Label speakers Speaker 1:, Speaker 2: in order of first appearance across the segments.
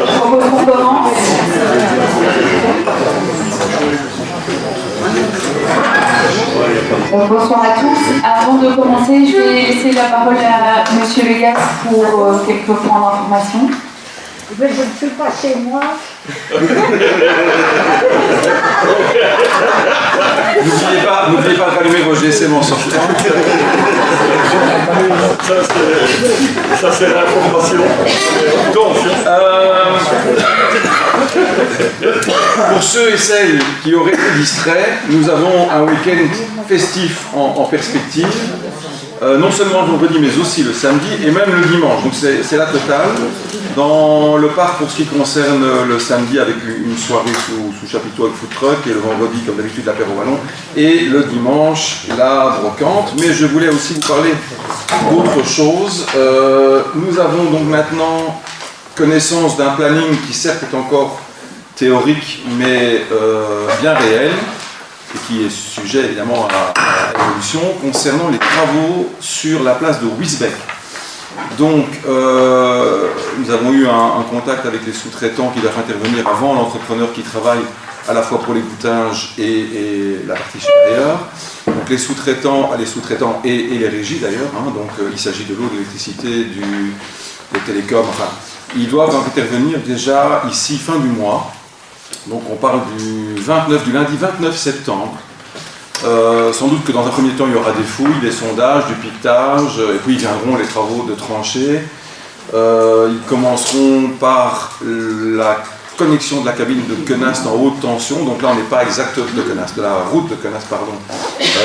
Speaker 1: propose qu'on commence. Bonsoir à tous. Avant de commencer, je vais laisser la parole à M. Legas pour quelques points d'information.
Speaker 2: Je ne suis pas chez moi.
Speaker 3: N'oubliez pas de rallumer vos GSM en sortant.
Speaker 4: Ça c'est l'information.
Speaker 3: Donc, pour ceux et celles qui auraient été distraits, nous avons un week-end festif en perspective. Non seulement le vendredi, mais aussi le samedi et même le dimanche. Donc c'est la totale. Dans le parc, pour ce qui concerne le samedi, avec une soirée sous chapiteau avec food truck, et le vendredi, comme d'habitude, l'apéro ballon, et le dimanche, la brocante. Mais je voulais aussi vous parler d'autre chose. Nous avons donc maintenant connaissance d'un planning qui certes est encore théorique, mais bien réel, et qui est sujet évidemment à évolution, concernant les travaux sur la place de Wiesbeck. Donc, nous avons eu un contact avec les sous-traitants qui doivent intervenir avant l'entrepreneur qui travaille à la fois pour l'égouttage et la partie supérieure. Donc les sous-traitants et les régies d'ailleurs, hein, donc il s'agit de l'eau, de l'électricité, des télécoms, enfin, ils doivent intervenir déjà ici fin du mois. Donc on parle du lundi 29 septembre. Sans doute que dans un premier temps il y aura des fouilles, des sondages, du piquetage, et puis viendront les travaux de tranchées. Ils commenceront par la connexion de la cabine de Quenast en haute tension. Donc là on n'est pas exact de Quenast, de la route de Quenast, pardon.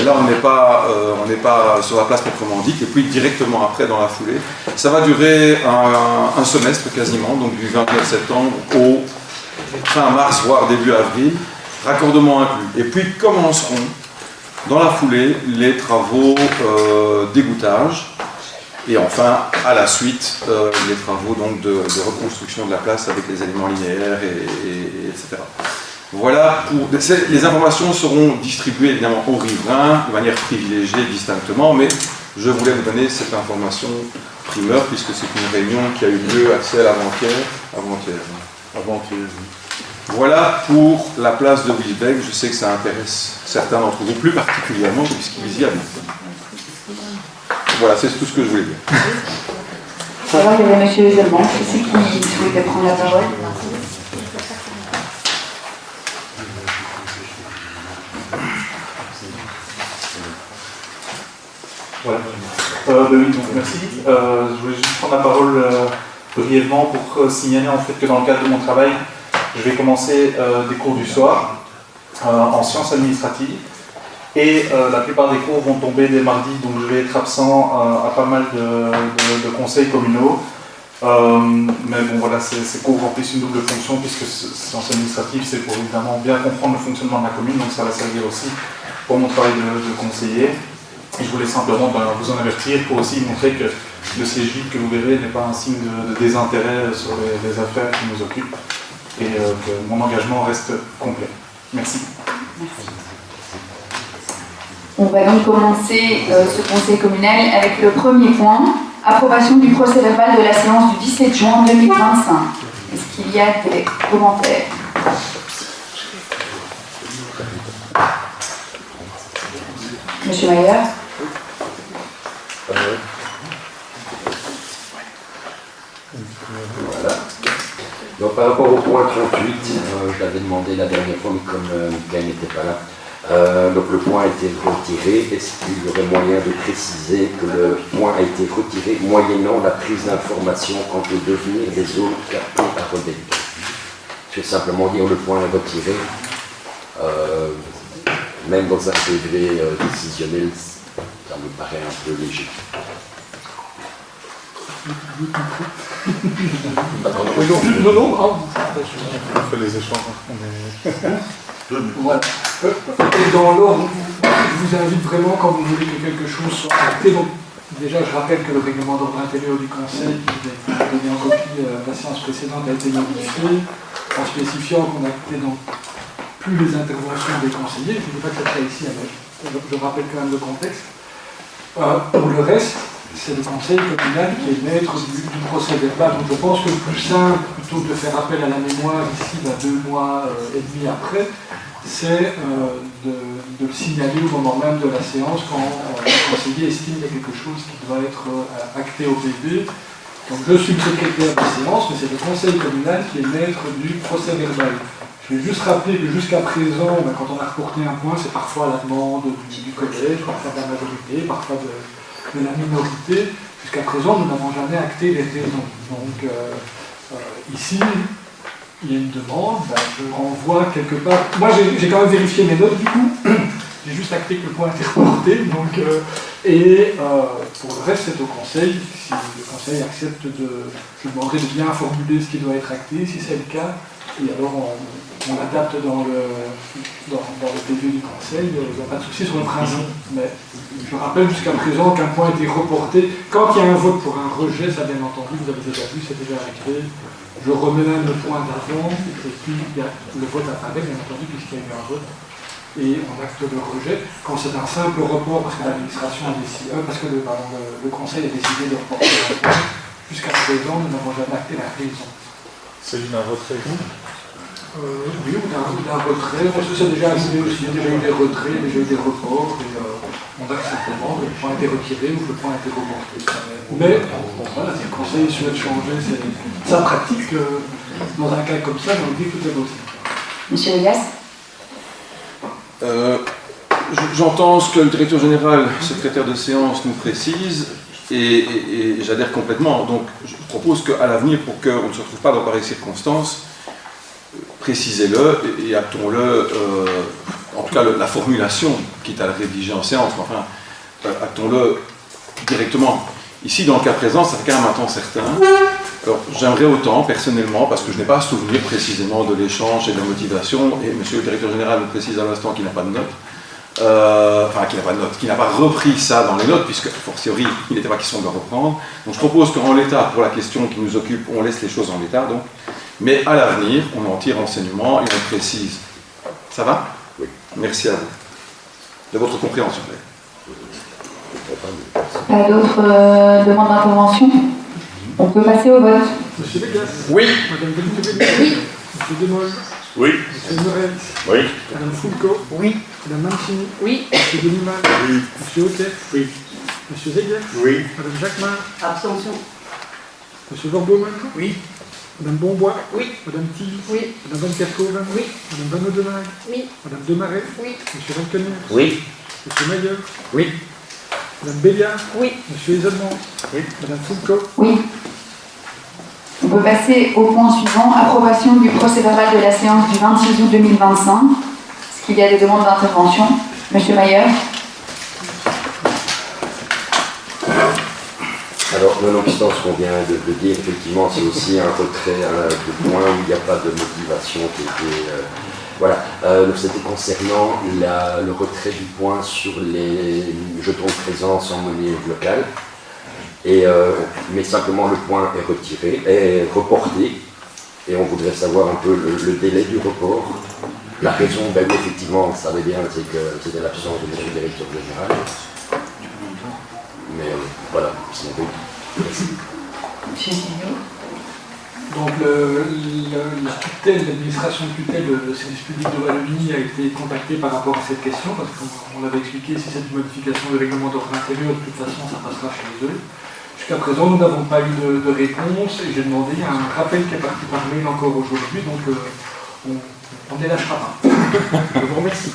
Speaker 3: Là on n'est pas sur la place proprement dite, et puis directement après dans la foulée. Ça va durer un semestre quasiment, donc du 29 septembre au fin mars, voire début avril, raccordement inclus. Et puis commenceront dans la foulée les travaux d'égouttage, et enfin à la suite les travaux donc, de reconstruction de la place avec les éléments linéaires, etc. Voilà, les informations seront distribuées évidemment aux riverains de manière privilégiée, distinctement, mais je voulais vous donner cette information primeur puisque c'est une réunion qui a eu lieu à Ciel avant-hier. Voilà pour la place de Wiesbeck. Je sais que ça intéresse certains d'entre vous plus particulièrement puisqu'ils y habitent. Voilà, c'est tout ce que je voulais dire.
Speaker 1: Alors, il y avait M. Zelman ici qui souhaitait prendre la parole.
Speaker 5: Voilà. Oui, donc merci. Je voulais juste prendre la parole brièvement pour signaler en fait que dans le cadre de mon travail, je vais commencer des cours du soir en sciences administratives, et la plupart des cours vont tomber dès mardi, donc je vais être absent à pas mal de conseils communaux. Mais bon voilà, ces cours remplissent une double fonction puisque sciences administratives c'est pour évidemment bien comprendre le fonctionnement de la commune, donc ça va servir aussi pour mon travail de conseiller. Et je voulais simplement vous en avertir pour aussi montrer que le siège vide que vous verrez n'est pas un signe de désintérêt sur les affaires qui nous occupent, et que mon engagement reste complet. Merci.
Speaker 1: On va donc commencer ce conseil communal avec le premier point, approbation du procès-verbal de la séance du 17 juin 2025. Est-ce qu'il y a des commentaires ? Monsieur Maillard ?
Speaker 6: Voilà. Donc par rapport au point 38, je l'avais demandé la dernière fois, mais comme Mickaël n'était pas là, donc le point a été retiré. Est-ce qu'il y aurait moyen de préciser que le point a été retiré moyennant la prise d'information quant au devenir des zones captées à Rebelle? Je vais simplement dire le point est retiré. Même dans un degré décisionnel, ça me paraît un peu léger.
Speaker 5: Non, on fait les échanges.
Speaker 7: Voilà. Et dans l'ordre, je vous invite vraiment, quand vous voulez que quelque chose soit acté, donc déjà je rappelle que le règlement d'ordre intérieur du Conseil, qui vous a été donné en copie la séance précédente, a été modifié en spécifiant qu'on n'actait donc plus les interventions des conseillers. Je ne dis pas que c'est ça ici, mais je rappelle quand même le contexte. Pour le reste, c'est le conseil communal qui est maître du procès verbal. Donc je pense que le plus simple, plutôt que de faire appel à la mémoire ici, 2 mois et demi après, c'est de le signaler au moment même de la séance quand le conseiller estime qu'il y a quelque chose qui doit être acté au PV. Donc je suis le secrétaire de séance, mais c'est le conseil communal qui est maître du procès verbal. Je vais juste rappeler que jusqu'à présent, quand on a reporté un point, c'est parfois à la demande du collège, parfois de la majorité, parfois de la minorité. Jusqu'à présent, nous n'avons jamais acté les raisons. Donc ici, il y a une demande, je renvoie quelque part. Moi, j'ai quand même vérifié mes notes du coup. J'ai juste acté que le point a été reporté. Donc, pour le reste, c'est au conseil. Si le conseil accepte je demanderai de bien formuler ce qui doit être acté, si c'est le cas. Et alors, on adapte dans le PV du conseil. Il n'y a pas de souci sur le principe. Mais je rappelle jusqu'à présent qu'un point a été reporté. Quand il y a un vote pour un rejet, ça bien entendu, vous avez déjà vu, c'est déjà acté. Je remets même le point d'avant, et puis le vote apparaît, bien entendu, puisqu'il y a eu un vote. Et on acte le rejet. Quand c'est un simple report, parce que l'administration a décidé, parce que le conseil a décidé de reporter un point, jusqu'à présent, nous n'avons jamais acté la raison.
Speaker 4: C'est d'un retrait.
Speaker 7: Oui, ou d'un retrait. C'est déjà arrivé aussi. Il y a déjà eu des retraits, déjà eu des reports. Et on acte simplement que le point a été retiré ou que le point a été reporté. Mais voilà, si le conseil souhaite changer sa pratique, dans un cas comme ça, on dit que tout est possible.
Speaker 1: Monsieur Elias.
Speaker 3: J'entends ce que le directeur général, secrétaire de séance, nous précise et j'adhère complètement. Donc je propose qu'à l'avenir, pour qu'on ne se retrouve pas dans pareilles circonstances, précisez-le et actons-le, en tout cas la formulation, quitte à le rédiger en séance, mais enfin, actons-le directement. Ici, dans le cas présent, ça fait quand même un temps certain. Alors, j'aimerais autant, personnellement, parce que je n'ai pas à souvenir précisément de l'échange et de la motivation, et monsieur le directeur général nous précise à l'instant qu'il n'a pas de notes, qu'il n'a pas repris ça dans les notes, puisque, a fortiori, il n'était pas question de le reprendre. Donc, je propose qu'en l'état, pour la question qui nous occupe, on laisse les choses en l'état, donc. Mais à l'avenir, on en tire enseignement et on précise. Ça va?
Speaker 6: Oui.
Speaker 3: Merci à vous de votre compréhension.
Speaker 1: Pas d'autres demandes d'intervention? On peut passer au vote.
Speaker 7: Monsieur Bégas.
Speaker 3: Oui.
Speaker 7: Madame Benitez. Oui. Monsieur Demol.
Speaker 4: Oui.
Speaker 7: Monsieur Morel.
Speaker 4: Oui.
Speaker 7: Madame Fulco. Oui. Madame Mancini. Oui. Monsieur Denimal.
Speaker 4: Oui.
Speaker 7: Monsieur Hotet. Oui. Monsieur Zegler.
Speaker 4: Oui.
Speaker 7: Madame Jacquemart.
Speaker 2: Abstention.
Speaker 7: Monsieur Vorboman.
Speaker 2: Oui.
Speaker 7: Madame Bombois.
Speaker 2: Oui.
Speaker 7: Madame Thiel.
Speaker 2: Oui.
Speaker 7: Madame Van Kerkhoven.
Speaker 2: Oui.
Speaker 7: Madame Van Oudenarde.
Speaker 2: Oui.
Speaker 7: Madame Demaret.
Speaker 2: Oui.
Speaker 7: Monsieur Valkener.
Speaker 6: Oui.
Speaker 7: Monsieur Mayer.
Speaker 6: Oui.
Speaker 7: Madame Béliard.
Speaker 2: Oui.
Speaker 7: Monsieur Isolman.
Speaker 4: Oui.
Speaker 7: Madame Fulco.
Speaker 1: Oui. On peut passer au point suivant, approbation du procès-verbal de la séance du 26 août 2025. Est-ce qu'il y a des demandes d'intervention? Monsieur Mayer.
Speaker 6: Alors, nonobstant ce qu'on vient de dire, effectivement, c'est aussi un retrait de points où il n'y a pas de motivation qui était... voilà. Donc, c'était concernant le retrait du point sur les jetons de présence en monnaie locale. Mais simplement, le point est retiré, est reporté. Et on voudrait savoir un peu le délai du report. La raison, ben oui, effectivement, on le savait bien, c'est que c'était l'absence de M. le directeur général. Mais voilà, c'est un peu...
Speaker 1: Monsieur Signot.
Speaker 7: Donc la tutelle, l'administration de tutelle de service public de Wallonie a été contactée par rapport à cette question, parce qu'on l'avait expliqué, si c'est une modification du règlement d'ordre intérieur, de toute façon ça passera chez eux. Jusqu'à présent, nous n'avons pas eu de réponse, et j'ai demandé un rappel qui est parti par mail encore aujourd'hui, donc on ne les lâchera pas. Je vous remercie.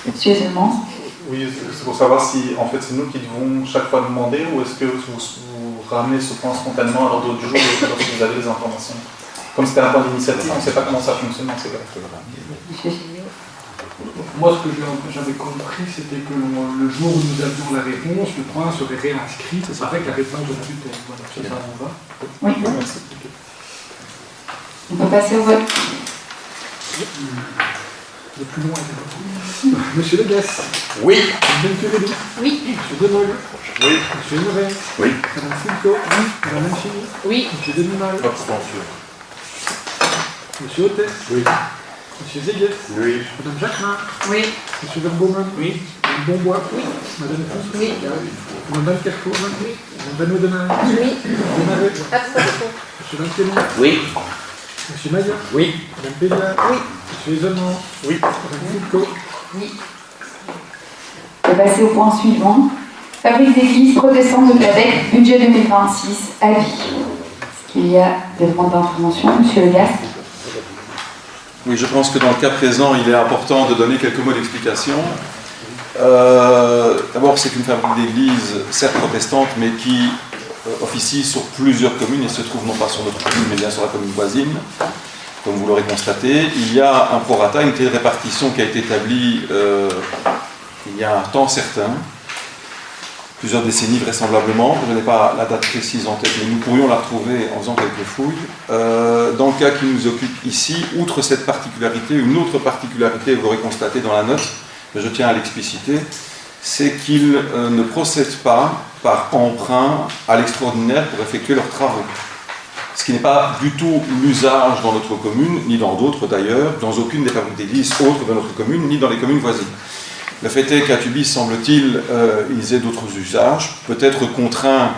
Speaker 1: Monsieur Zelmans.
Speaker 5: Oui, c'est pour savoir si en fait c'est nous qui devons chaque fois demander ou est-ce que vous ramenez ce point spontanément à l'ordre du jour lorsque vous avez des informations. Comme c'était un point d'initiative, on ne sait pas comment ça fonctionne dans ces cas.
Speaker 1: Monsieur Signot.
Speaker 7: Moi, ce que j'avais compris, c'était que le jour où nous avions la réponse, le point serait réinscrit, c'est avec la réponse de la tutelle. Voilà, ça vous va?
Speaker 1: Oui. On peut passer au vote.
Speaker 7: Le plus loin est le Monsieur Legas.
Speaker 3: Oui.
Speaker 7: Madame Benitez.
Speaker 2: Oui.
Speaker 7: Monsieur Demol.
Speaker 4: Oui.
Speaker 7: Monsieur Morel.
Speaker 3: Oui.
Speaker 7: Madame Fulco. Oui. Madame Mancini.
Speaker 2: Oui.
Speaker 7: Monsieur Denimal.
Speaker 4: Abstention.
Speaker 7: Monsieur Hotet.
Speaker 4: Oui.
Speaker 7: Monsieur Zegler.
Speaker 4: Oui.
Speaker 7: Madame Jacquemart.
Speaker 2: Oui.
Speaker 7: Monsieur Verbomen.
Speaker 2: Oui.
Speaker 7: Madame Bonbois. Oui. Madame Fous. Oui. Madame Van Kerkhove. Oui. Madame Van Oudenarde. Oui. Madame Marais. Abstention. Monsieur Van Clément.
Speaker 6: Oui.
Speaker 7: Monsieur Maillot.
Speaker 6: Oui.
Speaker 7: Madame Béliard. Oui. Monsieur Isolement.
Speaker 4: Oui.
Speaker 7: Madame Foucault.
Speaker 1: Oui. On va passer au point suivant. Fabrique d'église protestante de Clavec, budget 2026, avis. Est-ce qu'il y a des demandes d'intervention, Monsieur Legas?
Speaker 3: Oui, je pense que dans le cas présent, il est important de donner quelques mots d'explication. D'abord, c'est une fabrique d'église, certes protestante, mais qui officie sur plusieurs communes et se trouve non pas sur notre commune, mais bien sur la commune voisine. Comme vous l'aurez constaté, il y a un prorata, une clé de répartition qui a été établie il y a un temps certain, plusieurs décennies vraisemblablement. Je n'ai pas la date précise en tête, mais nous pourrions la retrouver en faisant quelques fouilles. Dans le cas qui nous occupe ici, outre cette particularité, une autre particularité, vous l'aurez constaté dans la note, mais je tiens à l'expliciter, c'est qu'ils ne procèdent pas par emprunt à l'extraordinaire pour effectuer leurs travaux. Ce qui n'est pas du tout l'usage dans notre commune, ni dans d'autres d'ailleurs, dans aucune des fabriques d'église autres de notre commune, ni dans les communes voisines. Le fait est qu'à Tuby, semble-t-il, ils aient d'autres usages, peut-être contraints,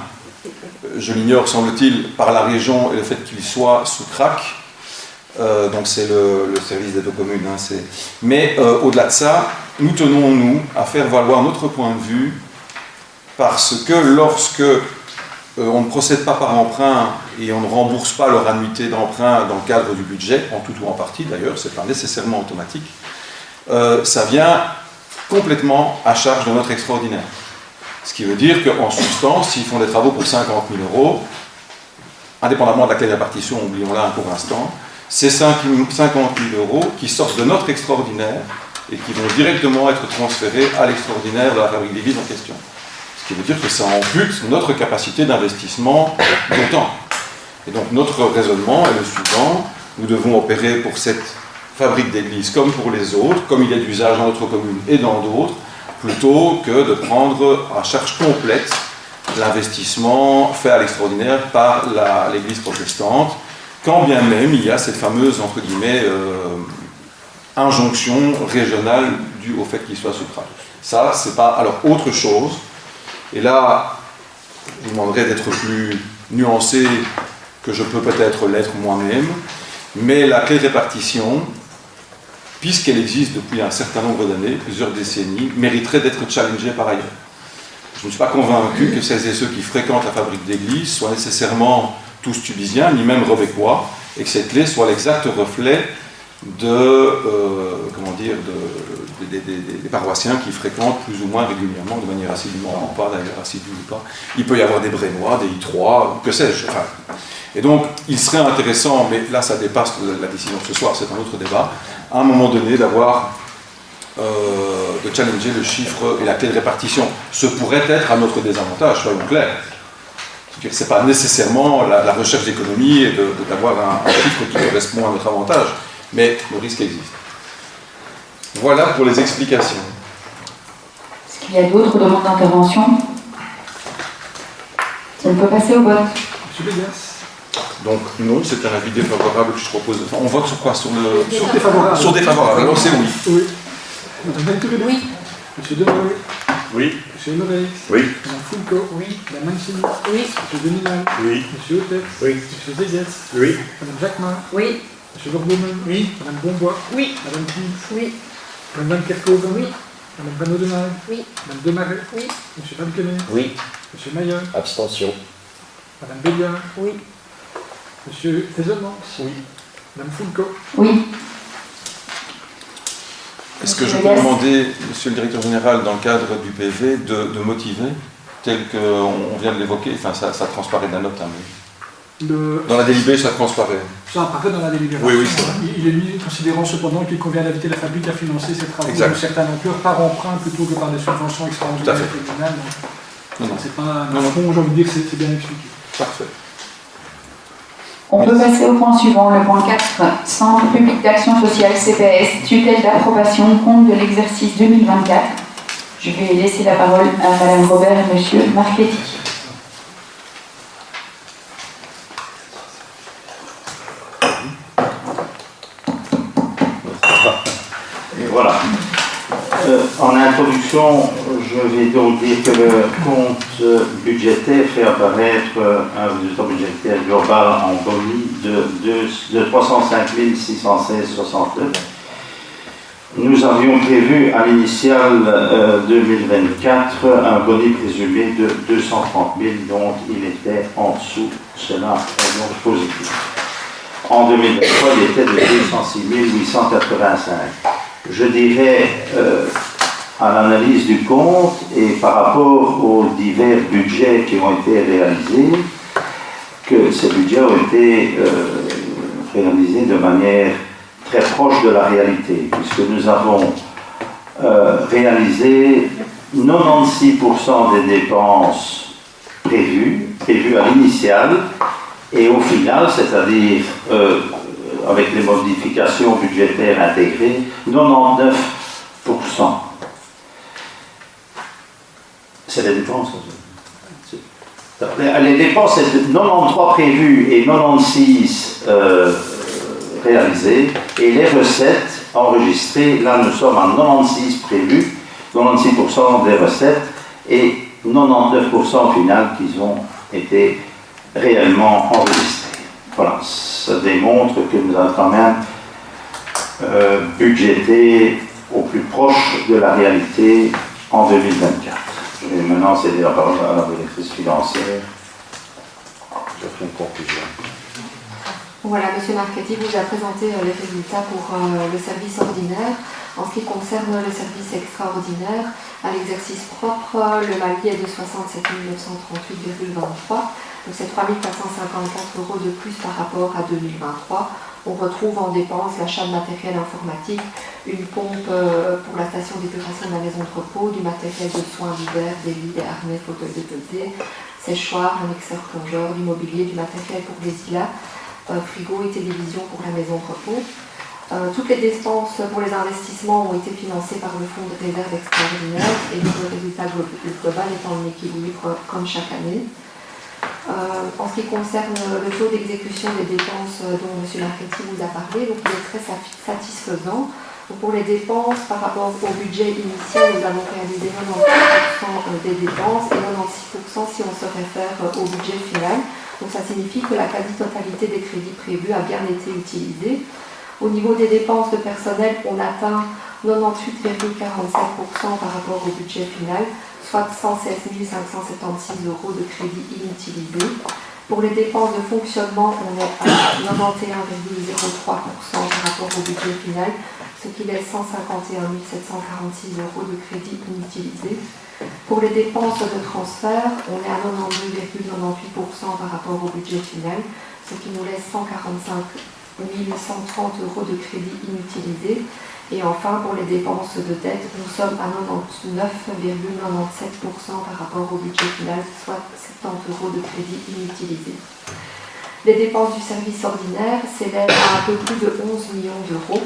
Speaker 3: je l'ignore, semble-t-il, par la région et le fait qu'ils soient sous CRAC. Donc c'est le service d'aide aux communes. Mais au-delà de ça, nous tenons, nous, à faire valoir notre point de vue, parce que lorsque on ne procède pas par emprunt et on ne rembourse pas leur annuité d'emprunt dans le cadre du budget, en tout ou en partie d'ailleurs, c'est pas nécessairement automatique, ça vient complètement à charge de notre extraordinaire. Ce qui veut dire qu'en substance, s'ils font des travaux pour 50 000 €, indépendamment de la clé de répartition, oublions-la un court instant, c'est 50 000 € qui sortent de notre extraordinaire et qui vont directement être transférés à l'extraordinaire de la fabrique d'église en question. Ce qui veut dire que ça ampute notre capacité d'investissement d'autant. Et donc notre raisonnement est le suivant: nous devons opérer pour cette fabrique d'église comme pour les autres, comme il y a d'usage dans notre commune et dans d'autres, plutôt que de prendre à charge complète l'investissement fait à l'extraordinaire par l'église protestante, quand bien même il y a cette fameuse, entre guillemets, injonction régionale due au fait qu'il soit sous CRAC. Ça, c'est pas... Alors, autre chose, et là, je vous demanderai d'être plus nuancé que je peux peut-être l'être moi-même, mais la clé de répartition, puisqu'elle existe depuis un certain nombre d'années, plusieurs décennies, mériterait d'être challengée par ailleurs. Je ne suis pas convaincu que celles et ceux qui fréquentent la fabrique d'église soient nécessairement tous tubisiens, ni même rebecquois, et que cette clé soit l'exact reflet des paroissiens qui fréquentent plus ou moins régulièrement, de manière assidue ou pas d'ailleurs, assidue ou pas. Il peut y avoir des Brénois, des I3, que sais-je. Enfin, et donc, il serait intéressant, mais là ça dépasse la décision de ce soir, c'est un autre débat, à un moment donné d'avoir, de challenger le chiffre et la clé de répartition. Ce pourrait être à notre désavantage, soyons clairs. Ce n'est pas nécessairement la recherche d'économie et d'avoir un chiffre qui correspond à notre avantage, mais le risque existe. Voilà pour les explications.
Speaker 1: Est-ce qu'il y a d'autres demandes d'intervention? On peut passer au vote.
Speaker 7: Monsieur Bélias.
Speaker 3: Donc non, c'est un avis défavorable que je propose de faire. On vote sur quoi? Sur
Speaker 7: défavorable.
Speaker 3: Sur défavorable, alors c'est oui.
Speaker 7: Oui. Madame Venturelli. Oui. Monsieur Denoré.
Speaker 4: Oui.
Speaker 7: Monsieur Honoré.
Speaker 4: Oui.
Speaker 7: Madame Foucault. Oui. Madame Mancini. Oui. Monsieur Deninal.
Speaker 4: Oui.
Speaker 7: Monsieur Hotep.
Speaker 4: Oui.
Speaker 7: Monsieur Zéguet.
Speaker 4: Oui.
Speaker 7: Madame Jacquemin.
Speaker 2: Oui.
Speaker 7: Monsieur Gordoman. Oui. Madame Bonbois.
Speaker 2: Oui.
Speaker 7: Madame Fous.
Speaker 2: Oui.
Speaker 7: Madame Van Kerkhove.
Speaker 2: Oui.
Speaker 7: Madame Van Oudenarde.
Speaker 2: Oui.
Speaker 7: Madame Demarais.
Speaker 2: Oui.
Speaker 7: Monsieur Van Quenet.
Speaker 6: Oui.
Speaker 7: Monsieur Maillot.
Speaker 6: Abstention.
Speaker 7: Madame Béliard.
Speaker 2: Oui.
Speaker 7: Monsieur Fézemans.
Speaker 4: Oui.
Speaker 7: Madame Foucault.
Speaker 1: Oui.
Speaker 3: Est-ce que je peux demander, monsieur le directeur général, dans le cadre du PV, de motiver, tel qu'on vient de l'évoquer, enfin ça transparaît de la note, hein, mais dans la délibérée, ça transparaît.
Speaker 7: Ça apparaît dans la délibération.
Speaker 3: Oui, c'est vrai.
Speaker 7: Il est mis considérant cependant qu'il convient d'inviter la fabrique à financer ses travaux
Speaker 3: Exact.
Speaker 7: d'une certaine ampleur par emprunt plutôt que par des subventions extraordinaires
Speaker 3: Tout à fait.
Speaker 7: communales.
Speaker 3: Non, non.
Speaker 7: C'est pas un
Speaker 3: Non, non.
Speaker 7: fond, j'ai envie de dire que c'est bien expliqué.
Speaker 3: Parfait.
Speaker 1: On peut passer au point suivant, le point 4, Centre public d'action sociale CPS, tutelle d'approbation compte de l'exercice 2024. Je vais laisser la parole à Madame Robert et Monsieur Marchetti.
Speaker 8: Et voilà. En introduction, je vais donc dire que le compte budgétaire fait apparaître un résultat budgétaire global en boni de 305 616,69. Nous avions prévu à l'initial 2024 un boni présumé de 230 000, donc il était en dessous. Cela est donc positif. En 2023, il était de 206 885. Je dirais, à l'analyse du compte et par rapport aux divers budgets qui ont été réalisés, que ces budgets ont été réalisés de manière très proche de la réalité, puisque nous avons réalisé 96% des dépenses prévues à l'initial, et au final, c'est-à-dire avec les modifications budgétaires intégrées, 99%. C'est les dépenses. Les dépenses, c'est 93 prévues et 96 réalisées, et les recettes enregistrées, là nous sommes à 96 prévus, 96% des recettes, et 99% au final qui ont été réellement enregistrés. Voilà, ça démontre que nous avons quand même budgété au plus proche de la réalité en 2024. Je vais maintenant céder la parole à la directrice financière. Je ferai une conclusion.
Speaker 9: Voilà, M. Marchetti vous a présenté les résultats pour le service ordinaire. En ce qui concerne le service extraordinaire, à l'exercice propre, le palier est de 67 938,23. Donc c'est 3 454 € de plus par rapport à 2023. On retrouve en dépenses l'achat de matériel informatique, une pompe pour la station d'épuration de la maison de repos, du matériel de soins d'hiver, des lits, des harnais, fauteuils déposés, séchoirs, un mixeur plongeur, du mobilier, du matériel pour les îlas, frigo et télévision pour la maison de repos. Toutes les dépenses pour les investissements ont été financées par le fonds de réserve extraordinaire et le résultat global est en équilibre comme chaque année. En ce qui concerne le taux d'exécution des dépenses dont M. Marchetti vous a parlé, donc il est très satisfaisant. Donc pour les dépenses, par rapport au budget initial, nous avons réalisé 90% des dépenses et 96% si on se réfère au budget final. Donc ça signifie que la quasi-totalité des crédits prévus a bien été utilisée. Au niveau des dépenses de personnel, on atteint 98,47% par rapport au budget final, soit 116 576 € de crédits inutilisés. Pour les dépenses de fonctionnement, on est à 91,03% par rapport au budget final, ce qui laisse 151 746 € de crédits inutilisés. Pour les dépenses de transfert, on est à 92,98% par rapport au budget final, ce qui nous laisse 145 130 € de crédits inutilisés. Et enfin, pour les dépenses de dette, nous sommes à 99,97% par rapport au budget final, soit 70 € de crédits inutilisés. Les dépenses du service ordinaire s'élèvent à un peu plus de 11 millions d'euros.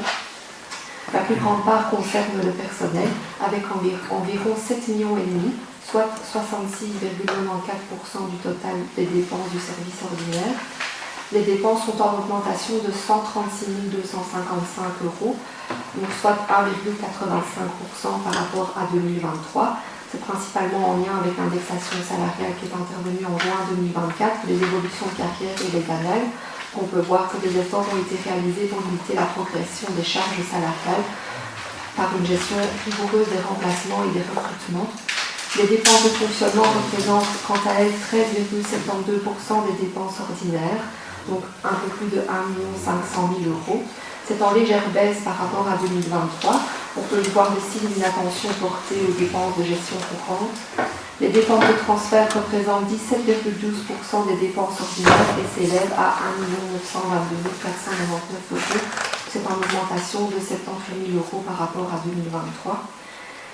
Speaker 9: La plus grande part concerne le personnel, avec environ 7,5 millions, soit 66,94% du total des dépenses du service ordinaire. Les dépenses sont en augmentation de 136 255 €, donc soit 1,85% par rapport à 2023. C'est principalement en lien avec l'indexation salariale qui est intervenue en juin 2024, les évolutions de carrière et les annales. On peut voir que des efforts ont été réalisés pour limiter la progression des charges salariales par une gestion rigoureuse des remplacements et des recrutements. Les dépenses de fonctionnement représentent quant à elles 13,72% des dépenses ordinaires, donc un peu plus de 1 500 000 €. C'est en légère baisse par rapport à 2023. On peut y voir des signes d'inattention portée aux dépenses de gestion courante. Les dépenses de transfert représentent 17,12% des dépenses ordinaires et s'élèvent à 1 922 499 €. C'est en augmentation de 78 000 € par rapport à 2023.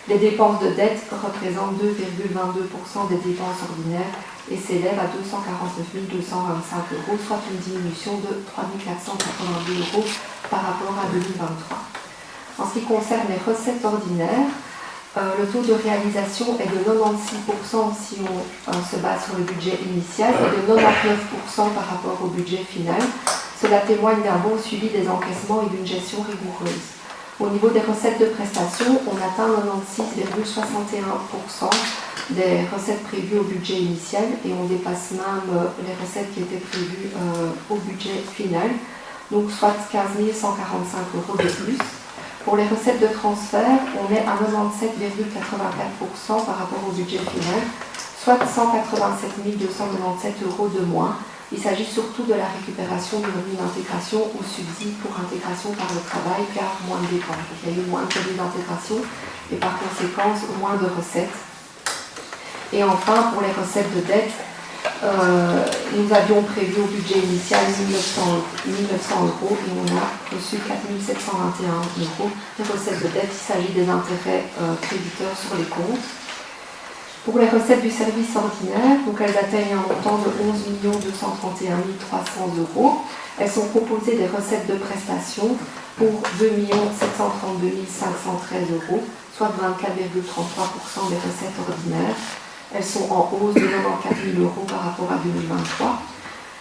Speaker 9: Les dépenses de dette représentent 2,22% des dépenses ordinaires et s'élèvent à 249 225 €, soit une diminution de 3 482 € par rapport à 2023. En ce qui concerne les recettes ordinaires, le taux de réalisation est de 96% si on se base sur le budget initial et de 99% par rapport au budget final. Cela témoigne d'un bon suivi des encaissements et d'une gestion rigoureuse. Au niveau des recettes de prestations, on atteint 96,61% des recettes prévues au budget initial et on dépasse même les recettes qui étaient prévues au budget final, donc soit 15 145 € de plus. Pour les recettes de transfert, on est à 97,84% par rapport au budget final, soit 187 297 € de moins. Il s'agit surtout de la récupération du revenu d'intégration ou subside pour intégration par le travail, car moins de dépenses. Il y a eu moins de revenus d'intégration et par conséquent moins de recettes. Et enfin, pour les recettes de dette, nous avions prévu au budget initial 1900 € et on a reçu 4 721 € de recettes de dette. Il s'agit des intérêts créditeurs sur les comptes. Pour les recettes du service ordinaire, donc elles atteignent un montant de 11 231 300 €. Elles sont composées des recettes de prestations pour 2 732 513 €, soit 24,33% des recettes ordinaires. Elles sont en hausse de 94 000 € par rapport à 2023.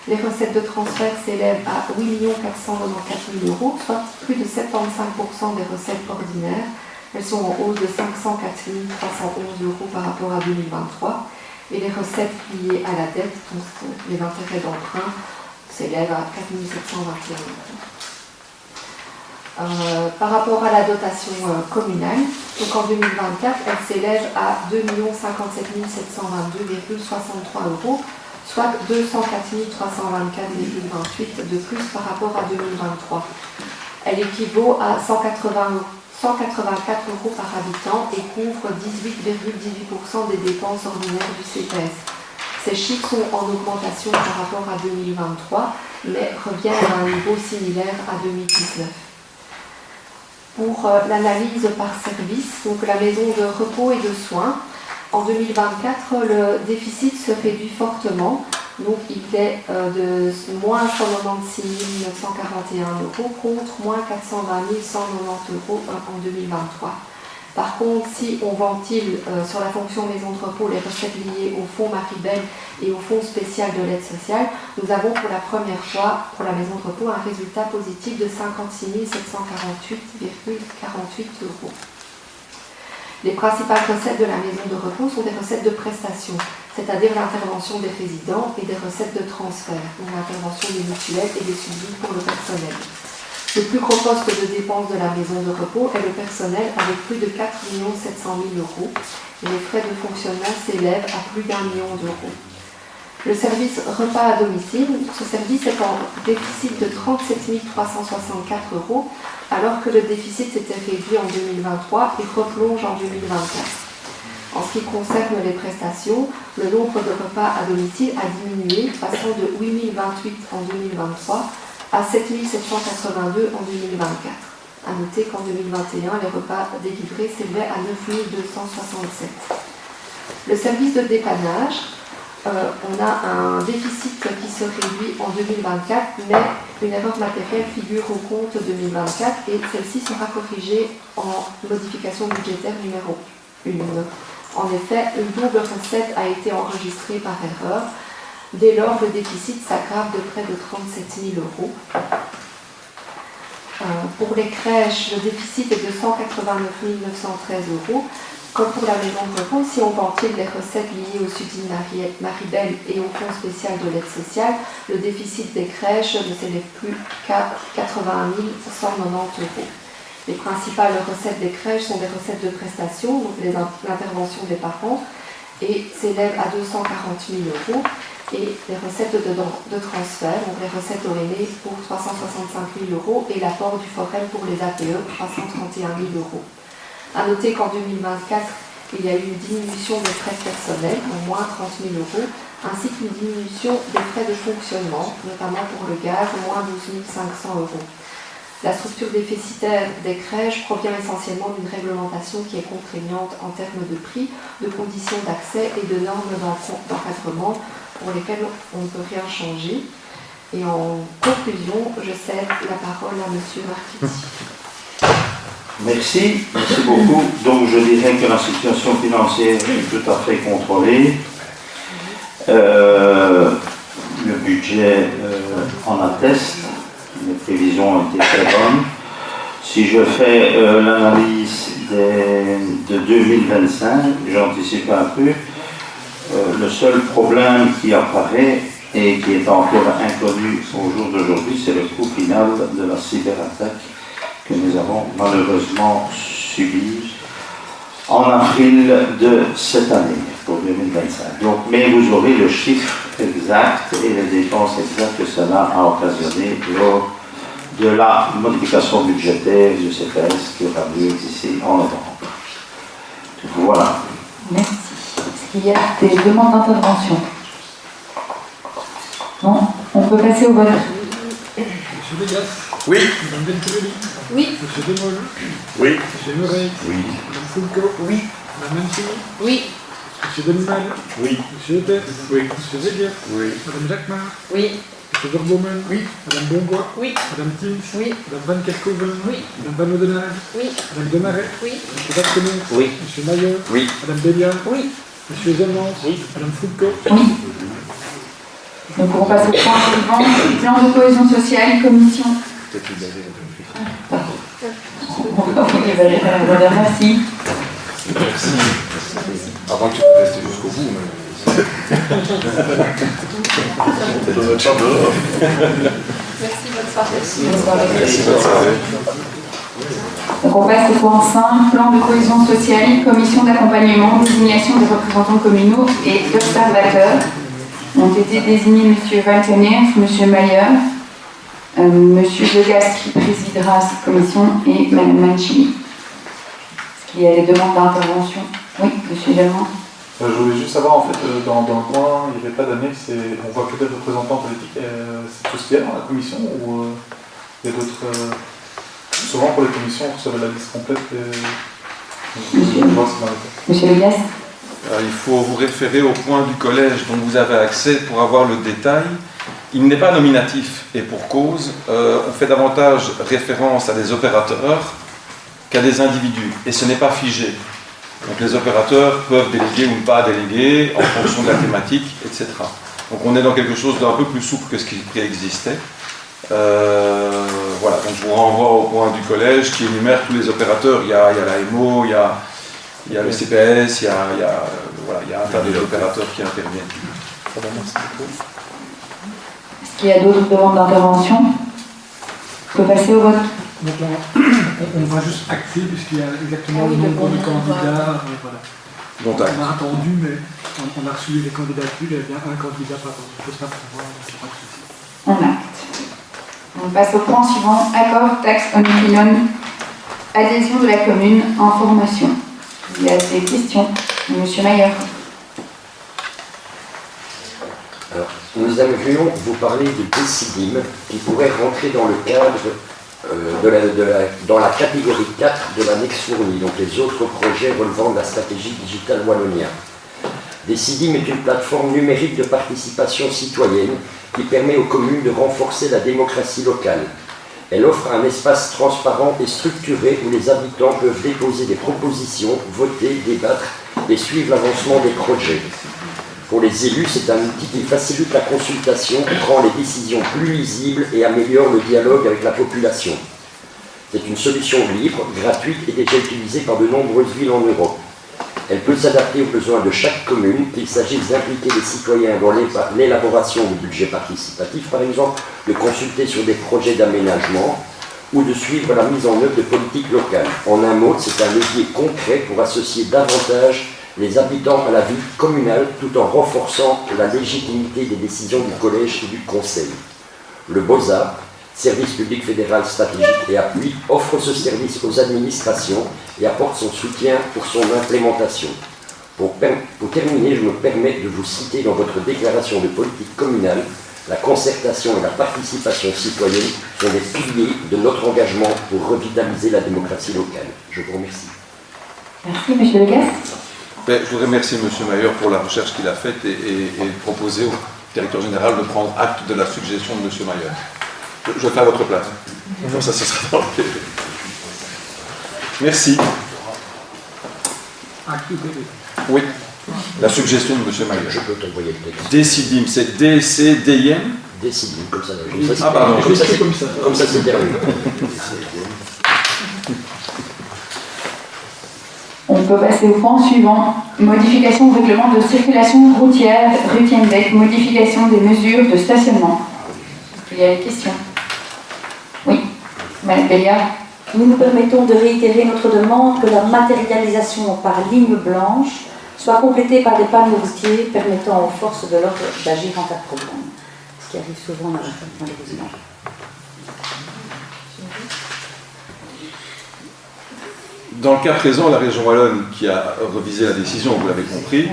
Speaker 9: Les recettes de transfert s'élèvent à 8 494 000 €, soit plus de 75% des recettes ordinaires. Elles sont en hausse de 504 311 € par rapport à 2023. Et les recettes liées à la dette, donc les intérêts d'emprunt, s'élèvent à 4 721 €. Par rapport à la dotation communale, donc en 2024, elle s'élève à 2 57 722,63 €, soit 204 324,28 € de plus par rapport à 2023. Elle équivaut à 184 € par habitant et couvre 18,18% des dépenses ordinaires du CPS. Ces chiffres sont en augmentation par rapport à 2023, mais reviennent à un niveau similaire à 2019. Pour l'analyse par service, donc la maison de repos et de soins, en 2024, le déficit se réduit fortement. Donc il est de moins 196 941 € contre moins 420 190 € en 2023. Par contre, si on ventile sur la fonction maison de repos les recettes liées au fonds Maribel et au fonds spécial de l'aide sociale, nous avons pour la première fois pour la maison de repos un résultat positif de 56 748,48 €. Les principales recettes de la maison de repos sont des recettes de prestations, c'est-à-dire l'intervention des résidents et des recettes de transfert, donc l'intervention des mutuelles et des subsides pour le personnel. Le plus gros poste de dépense de la maison de repos est le personnel avec plus de 4 700 000 € et les frais de fonctionnement s'élèvent à plus d'1 million d'euros. Le service repas à domicile, ce service est en déficit de 37 364 € alors que le déficit s'était réduit en 2023 et replonge en 2024. En ce qui concerne les prestations, le nombre de repas à domicile a diminué, passant de 8 028 en 2023 à 7 782 en 2024. A noter qu'en 2021, les repas délivrés s'élevaient à 9 267. Le service de dépannage, on a un déficit qui se réduit en 2024, mais une erreur matérielle figure au compte 2024 et celle-ci sera corrigée en modification budgétaire numéro 1. En effet, une double recette a été enregistrée par erreur. Dès lors, le déficit s'aggrave de près de 37 000 €. Pour les crèches, le déficit est de 189 913 €. Comme pour la maison de repos, si on ventile les recettes liées au subside Maribel et au fonds spécial de l'aide sociale, le déficit des crèches ne s'élève plus qu'à 80 190 €. Les principales recettes des crèches sont des recettes de prestations, donc l'intervention des parents, et s'élèvent à 240 000 €. Et les recettes de transfert, donc les recettes ONE pour 365 000 € et l'apport du Forel pour les APE, 331 000 €. A noter qu'en 2024, il y a eu une diminution des frais personnels, au moins 30 000 €, ainsi qu'une diminution des frais de fonctionnement, notamment pour le gaz, moins 12 500 €. La structure déficitaire des crèches provient essentiellement d'une réglementation qui est contraignante en termes de prix, de conditions d'accès et de normes d'encadrement pour lesquelles on ne peut rien changer. Et en conclusion, je cède la parole à M. Marchetti.
Speaker 8: Merci beaucoup. Donc je dirais que la situation financière est tout à fait contrôlée. Le budget en atteste, les prévisions ont été très bonnes. Si je fais l'analyse de 2025, j'anticipe un peu, le seul problème qui apparaît et qui est encore inconnu au jour d'aujourd'hui, c'est le coût final de la cyberattaque que nous avons malheureusement subie en avril de cette année, pour 2025. Donc, mais vous aurez le chiffre exact et les dépenses exactes que cela a occasionné lors de la modification budgétaire du CPS qui aura lieu ici en novembre. Voilà.
Speaker 1: Merci. Est-ce qu'il y a des demandes d'intervention? Non? On peut passer au vote.
Speaker 7: Monsieur Vegas.
Speaker 3: Oui.
Speaker 7: Madame Venturelli.
Speaker 9: Oui.
Speaker 7: Monsieur Desmol.
Speaker 3: Oui.
Speaker 7: Monsieur Murray.
Speaker 3: Oui.
Speaker 7: Madame Fulco.
Speaker 2: Oui.
Speaker 7: Madame Mancini.
Speaker 9: Oui.
Speaker 7: Monsieur Denimal.
Speaker 3: Oui.
Speaker 7: Monsieur Eppes.
Speaker 3: Oui.
Speaker 7: Monsieur Zeger.
Speaker 3: Oui.
Speaker 7: Madame Jacquemart.
Speaker 9: Oui.
Speaker 7: Monsieur Verbomen.
Speaker 2: Oui.
Speaker 7: Madame Bonbois.
Speaker 9: Oui.
Speaker 7: Madame Tins.
Speaker 9: Oui.
Speaker 7: Madame Van Kerkhoven.
Speaker 9: Oui.
Speaker 7: Madame Van Oudenage.
Speaker 9: Oui.
Speaker 7: Madame Demaret.
Speaker 9: Oui.
Speaker 7: Monsieur Barthelon.
Speaker 6: Oui.
Speaker 7: Monsieur Maillot.
Speaker 6: Oui.
Speaker 7: Madame Béliard.
Speaker 9: Oui.
Speaker 7: Monsieur Zemans. Oui. Madame Fulco.
Speaker 1: Oui. Donc on passe au point suivant. Plan de cohésion sociale, commission. Merci.
Speaker 3: Avant que tu peux rester jusqu'au bout, mais... C'est dans notre chambre dehors.
Speaker 9: Merci, bonne soirée.
Speaker 3: Merci, bonne soirée.
Speaker 1: Donc on passe au point 5, plan de cohésion sociale, commission d'accompagnement, désignation des représentants communaux et d'observateurs. Ont été désignés M. Valtener, M. Mayer, M. Degas qui présidera cette commission et Mme Mancini. Est-ce qu'il y a des demandes d'intervention? Oui, M. Delmont.
Speaker 5: Je voulais juste savoir, en fait, dans le coin, il n'y avait pas d'annexe, on voit que des représentants politiques. C'est tout ce qu'il y a dans la commission ou il y a d'autres... souvent pour les commissions, vous savez la liste complète et...
Speaker 1: Monsieur Degas.
Speaker 3: Il faut vous référer au point du collège dont vous avez accès pour avoir le détail. Il n'est pas nominatif et pour cause, on fait davantage référence à des opérateurs qu'à des individus et ce n'est pas figé. Donc les opérateurs peuvent déléguer ou ne pas déléguer en fonction de la thématique, etc. Donc on est dans quelque chose d'un peu plus souple que ce qui préexistait. Voilà, donc je vous renvoie au point du collège qui énumère tous les opérateurs. Il y a l'AMO, il y a le CPS, il y a un tas d'opérateurs qui interviennent.
Speaker 1: Est-ce qu'il y a d'autres demandes d'intervention? On peut passer au vote.
Speaker 7: Donc là, on va juste acter puisqu'il y a exactement le nombre de candidats. Voilà.
Speaker 3: Bon,
Speaker 7: on a attendu, mais on a reçu les candidatures, il y a bien un candidat par chose à prévoir, c'est pas de souci.
Speaker 1: On acte. On passe au point suivant, accord taxe on pylône, adhésion de la commune en formation. Il y a des questions. Monsieur Mayer.
Speaker 6: Alors, nous aimerions vous parler de Decidim qui pourrait rentrer dans le cadre dans la catégorie 4 de l'annexe fournie, donc les autres projets relevant de la stratégie digitale Wallonia. Decidim est une plateforme numérique de participation citoyenne qui permet aux communes de renforcer la démocratie locale. Elle offre un espace transparent et structuré où les habitants peuvent déposer des propositions, voter, débattre et suivre l'avancement des projets. Pour les élus, c'est un outil qui facilite la consultation, rend les décisions plus lisibles et améliore le dialogue avec la population. C'est une solution libre, gratuite et déjà utilisée par de nombreuses villes en Europe. Elle peut s'adapter aux besoins de chaque commune, qu'il s'agisse d'impliquer les citoyens dans l'élaboration du budget participatif, par exemple, de consulter sur des projets d'aménagement ou de suivre la mise en œuvre de politiques locales. En un mot, c'est un levier concret pour associer davantage les habitants à la vie communale tout en renforçant la légitimité des décisions du collège et du conseil. Le BOSA, Service public fédéral stratégique et appui, offre ce service aux administrations et apporte son soutien pour son implémentation. Pour terminer, je me permets de vous citer dans votre déclaration de politique communale, la concertation et la participation citoyenne sont des piliers de notre engagement pour revitaliser la démocratie locale. Je vous remercie.
Speaker 1: Merci, monsieur Legas.
Speaker 3: Je voudrais remercier M. Mayer pour la recherche qu'il a faite et proposer au directeur général de prendre acte de la suggestion de M. Mayer. Je fais à votre place. Comme ça, ce sera dans le PV. Merci. Oui, la suggestion de M. Mayer.
Speaker 6: Je peux t'envoyer le texte.
Speaker 3: Decidim, c'est D-C-D-I-M
Speaker 6: Decidim, comme ça.
Speaker 3: Ah, pardon.
Speaker 6: Comme ça, c'est terminé.
Speaker 1: On peut passer au point suivant. Modification au règlement de circulation routière, rue Tienbeek, modification des mesures de stationnement. Il y a des questions. Oui, Madame Béliard.
Speaker 2: Nous nous permettons de réitérer notre demande que la matérialisation par ligne blanche soit complétée par des panneaux routiers permettant aux forces de l'ordre d'agir en cas de problème. Ce qui arrive souvent malheureusement.
Speaker 3: Dans le cas présent, la région Wallonne, qui a revisé la décision, vous l'avez compris,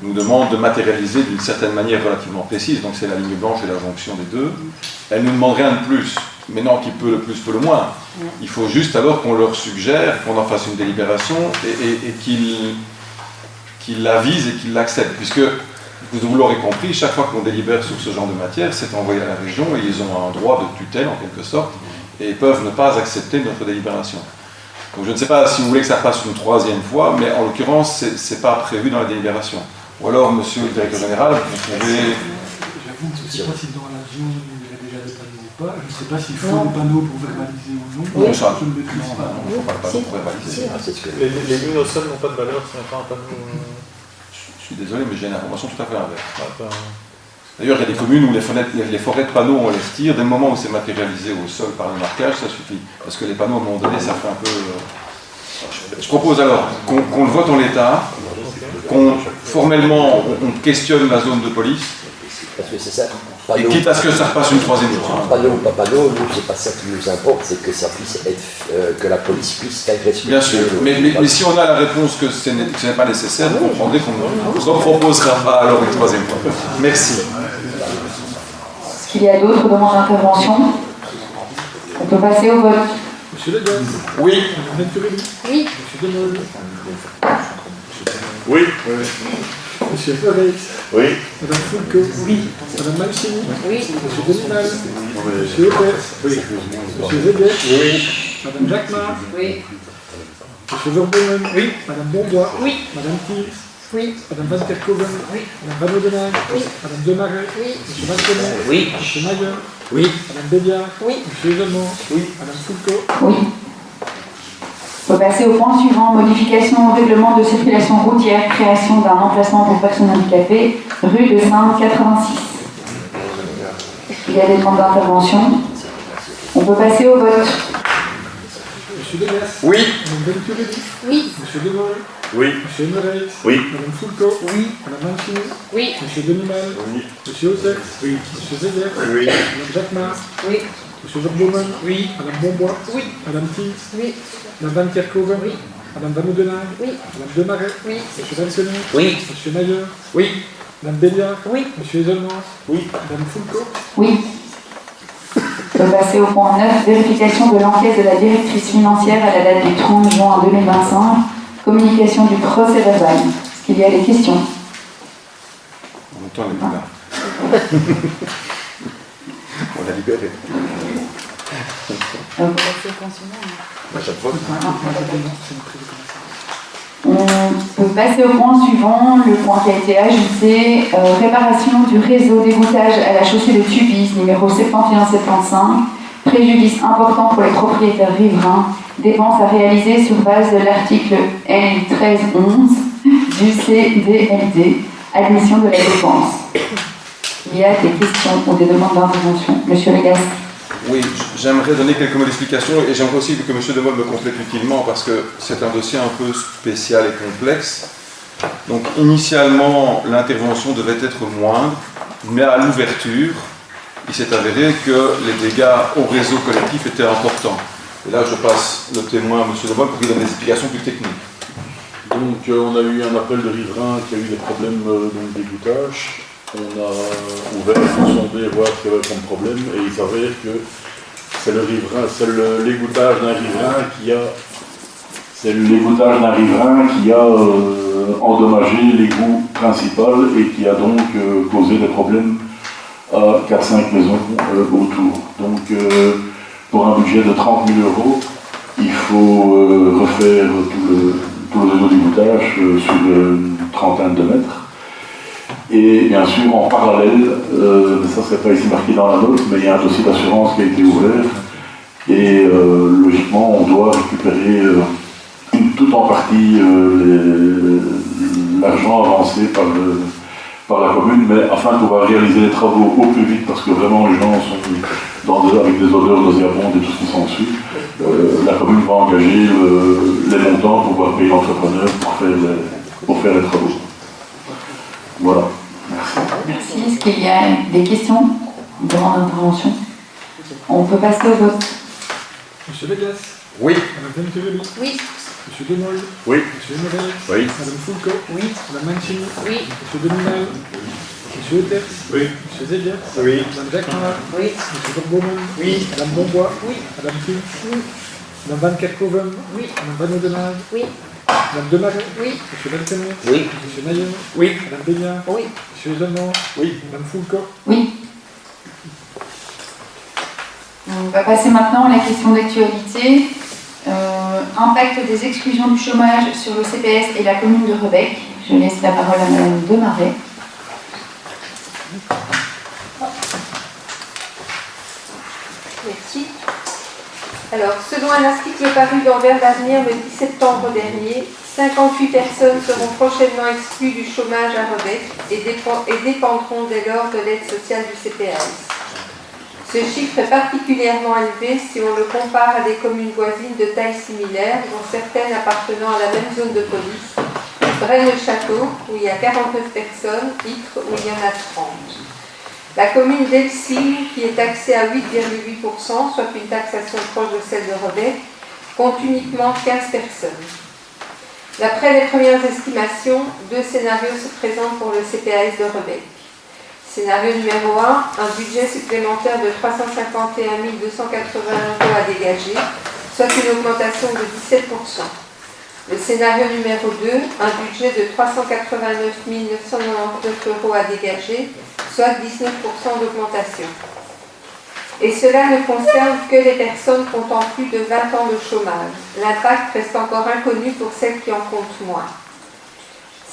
Speaker 3: nous demande de matérialiser d'une certaine manière relativement précise, donc c'est la ligne blanche et la jonction des deux. Elle ne nous demande rien de plus. Maintenant, qui peut le plus, peut le moins. Il faut juste alors qu'on leur suggère qu'on en fasse une délibération et qu'ils l'avisent et qu'ils l'acceptent. Puisque, vous l'aurez compris, chaque fois qu'on délibère sur ce genre de matière, c'est envoyé à la région et ils ont un droit de tutelle, en quelque sorte, et peuvent ne pas accepter notre délibération. Donc je ne sais pas si vous voulez que ça passe une troisième fois, mais en l'occurrence, ce n'est pas prévu dans la délibération. Ou alors, monsieur le directeur général, vous pouvez...
Speaker 7: J'avoue, je ne sais pas si dans la région il y a déjà des panneaux ou pas. Je ne sais pas s'il faut des panneaux pour verbaliser ou non.
Speaker 3: Oui, ça.
Speaker 7: Je ne maîtrise pas.
Speaker 3: Il ne faut pas le panneau pour verbaliser.
Speaker 4: Les lignes au sol n'ont pas de valeur, ce n'est pas un panneau.
Speaker 3: Je suis désolé, mais j'ai une information tout à fait inverse. D'ailleurs, il y a des communes où les forêts de panneaux, on les retire. Dès le moment où c'est matérialisé au sol par le marquage, ça suffit. Parce que les panneaux, à un moment donné, ça fait un peu... Je propose alors qu'on le vote en l'état, qu'on formellement on questionne la zone de police,
Speaker 6: Parce que c'est ça.
Speaker 3: et quitte à ce que ça repasse une troisième fois.
Speaker 6: Panneau ou pas panneau, nous, c'est pas ça qui nous importe, c'est que ça puisse être, que la police puisse faire respecter.
Speaker 3: Bien sûr, mais si on a la réponse que ce n'est pas nécessaire, vous comprendrez qu'on ne reproposera pas alors une troisième fois. Merci.
Speaker 1: Est-ce qu'il y a d'autres demandes d'intervention? On peut passer au vote.
Speaker 7: Monsieur Legaz.
Speaker 3: Oui.
Speaker 7: Madame Venturelli.
Speaker 9: Oui.
Speaker 7: Monsieur Demol.
Speaker 4: Oui.
Speaker 7: Monsieur Forex.
Speaker 8: Oui.
Speaker 7: Madame Fulco. Oui. Madame Malchini.
Speaker 9: Oui.
Speaker 7: Monsieur Denimal. Monsieur Opès. Oui. Monsieur Zedek.
Speaker 4: Oui.
Speaker 7: Madame Jacquemart.
Speaker 9: Oui.
Speaker 7: Monsieur Verbonen. Oui. Madame Bombois.
Speaker 9: Oui.
Speaker 7: Madame Thiers.
Speaker 9: Oui.
Speaker 7: Madame Van Kerkhoven.
Speaker 9: Oui.
Speaker 7: Madame Van Oudenarde.
Speaker 9: Oui.
Speaker 7: Madame Demaret.
Speaker 9: Oui.
Speaker 7: Monsieur Valconnet.
Speaker 6: Oui.
Speaker 7: Monsieur Mayer.
Speaker 6: Oui.
Speaker 7: Madame Béliard.
Speaker 9: Oui.
Speaker 7: Monsieur Isolmans. Oui. Madame Fulco.
Speaker 1: Oui. On peut passer au point suivant. Modification au règlement de circulation routière, création d'un emplacement pour personnes handicapées, rue de Sainte 86. Il y a des demandes d'intervention. On peut passer au vote.
Speaker 7: Monsieur Degas.
Speaker 3: Oui.
Speaker 7: Madame Venturelli.
Speaker 9: Oui.
Speaker 7: Monsieur Demol.
Speaker 4: Oui.
Speaker 7: Monsieur Emmerich.
Speaker 8: Oui.
Speaker 7: Madame Fulco.
Speaker 9: Oui.
Speaker 7: Madame Manchini.
Speaker 9: Oui.
Speaker 7: Monsieur Denimal.
Speaker 4: Oui.
Speaker 7: Monsieur Osset. Oui. Monsieur Zedek.
Speaker 4: Oui.
Speaker 7: Madame Jacquemart.
Speaker 9: Oui.
Speaker 7: Monsieur Verbomen.
Speaker 9: Oui.
Speaker 7: Madame Bombois.
Speaker 9: Oui.
Speaker 7: Madame Thiers.
Speaker 9: Oui.
Speaker 7: Madame Van Kerkhoven.
Speaker 9: Oui.
Speaker 7: Madame Van Oudenarde.
Speaker 9: Oui.
Speaker 7: Madame Demaret.
Speaker 9: Oui.
Speaker 7: Monsieur Valconnet.
Speaker 6: Oui.
Speaker 7: Monsieur Mayer.
Speaker 6: Oui.
Speaker 7: Madame Béliard.
Speaker 9: Oui.
Speaker 7: Monsieur Isolmans.
Speaker 4: Oui.
Speaker 7: Madame Fulco.
Speaker 1: Oui. On peut passer au point 9. Vérification de l'enquête de la directrice financière à la date du 30 juin 2025. Communication du procès verbal. Est-ce qu'il y a des questions?
Speaker 3: En même temps, elle est plus là. On l'a libérée.
Speaker 1: On peut passer au point suivant.
Speaker 3: À chaque fois.
Speaker 1: On peut passer au point suivant, le point qui a été ajouté, réparation du réseau d'égouttage à la chaussée de Tubize, numéro 7175, préjudice important pour les propriétaires riverains, dépenses à réaliser sur base de l'article L1311 du CDLD, admission de la dépense. Il y a des questions ou des demandes d'intervention. Monsieur Legas.
Speaker 3: Oui, j'aimerais donner quelques mots d'explication et j'aimerais aussi que M. Demol me complète utilement parce que c'est un dossier un peu spécial et complexe. Donc initialement, l'intervention devait être moindre, mais à l'ouverture, il s'est avéré que les dégâts au réseau collectif étaient importants. Et là, je passe le témoin à M. Demol pour qu'il donne des explications plus techniques.
Speaker 10: Donc on a eu un appel de riverains qui a eu des problèmes d'égouttage. On a ouvert pour sonder, voir ce qu'il y avait comme problème, et il s'avère que c'est le riverain, c'est l'égouttage d'un riverain qui a endommagé l'égout principal et qui a donc causé des problèmes à 4-5 maisons autour. Donc pour un budget de 30 000 €, il faut refaire tout le réseau d'égouttage sur une trentaine de mètres. Et bien sûr, en parallèle, ça c'est pas ici marqué dans la note, mais il y a un dossier d'assurance qui a été ouvert. Et logiquement, on doit récupérer une toute toute ou en partie l'argent avancé par la commune, mais afin de pouvoir réaliser les travaux au plus vite, parce que vraiment les gens sont avec des odeurs nauséabondes et tout ce qui s'ensuit, la commune va engager les montants pour pouvoir payer l'entrepreneur pour faire les travaux. Voilà.
Speaker 1: Merci. Est-ce qu'il y a des questions durant l'intervention? On peut passer au vote.
Speaker 7: Monsieur Vegas.
Speaker 3: Oui.
Speaker 7: Madame Venturelli.
Speaker 9: Oui.
Speaker 7: Monsieur Demol.
Speaker 3: Oui.
Speaker 7: Monsieur Emerel.
Speaker 3: Oui.
Speaker 7: Madame Fulco.
Speaker 9: Oui.
Speaker 7: Madame Mancini.
Speaker 9: Oui.
Speaker 7: Monsieur Deminal. Monsieur Euters.
Speaker 4: Oui.
Speaker 7: Monsieur Zelia.
Speaker 4: Oui.
Speaker 7: Madame Jacquemart.
Speaker 9: Oui.
Speaker 7: Monsieur Bourg-Baumann.
Speaker 4: Oui.
Speaker 7: Madame Bombois.
Speaker 9: Oui.
Speaker 7: Madame Filch.
Speaker 9: Oui.
Speaker 7: Madame Van Kerkhoven.
Speaker 9: Oui.
Speaker 7: Madame Van Oudenage.
Speaker 9: Oui.
Speaker 7: Madame Demaret.
Speaker 9: Oui.
Speaker 7: Monsieur Beltemer.
Speaker 6: Oui.
Speaker 7: Monsieur Nayen.
Speaker 4: Oui.
Speaker 7: Madame Béliard.
Speaker 9: Oui.
Speaker 7: Monsieur Edelman.
Speaker 4: Oui.
Speaker 7: Madame Fulco.
Speaker 1: Oui. On va passer maintenant à la question d'actualité. Impact des exclusions du chômage sur le CPS et la commune de Rebec. Je laisse la parole à Madame Demaret.
Speaker 9: Merci. Alors, selon un article paru dans Vers l'Avenir le 10 septembre dernier, 58 personnes seront prochainement exclues du chômage à Rebec et dépendront dès lors de l'aide sociale du CPAS. Ce chiffre est particulièrement élevé si on le compare à des communes voisines de taille similaire, dont certaines appartenant à la même zone de police, Braine-le-Château, où il y a 49 personnes, Ytre, où il y en a 30. La commune d'Elsing, qui est taxée à 8,8%, soit une taxation proche de celle de Rebec, compte uniquement 15 personnes. D'après les premières estimations, 2 scénarios se présentent pour le CPAS de Rebec. Scénario numéro 1, un budget supplémentaire de 351 280 € à dégager, soit une augmentation de 17%. Le scénario numéro 2, un budget de 389 999 € à dégager, soit 19% d'augmentation. Et cela ne concerne que les personnes comptant plus de 20 ans de chômage. L'impact reste encore inconnu pour celles qui en comptent moins.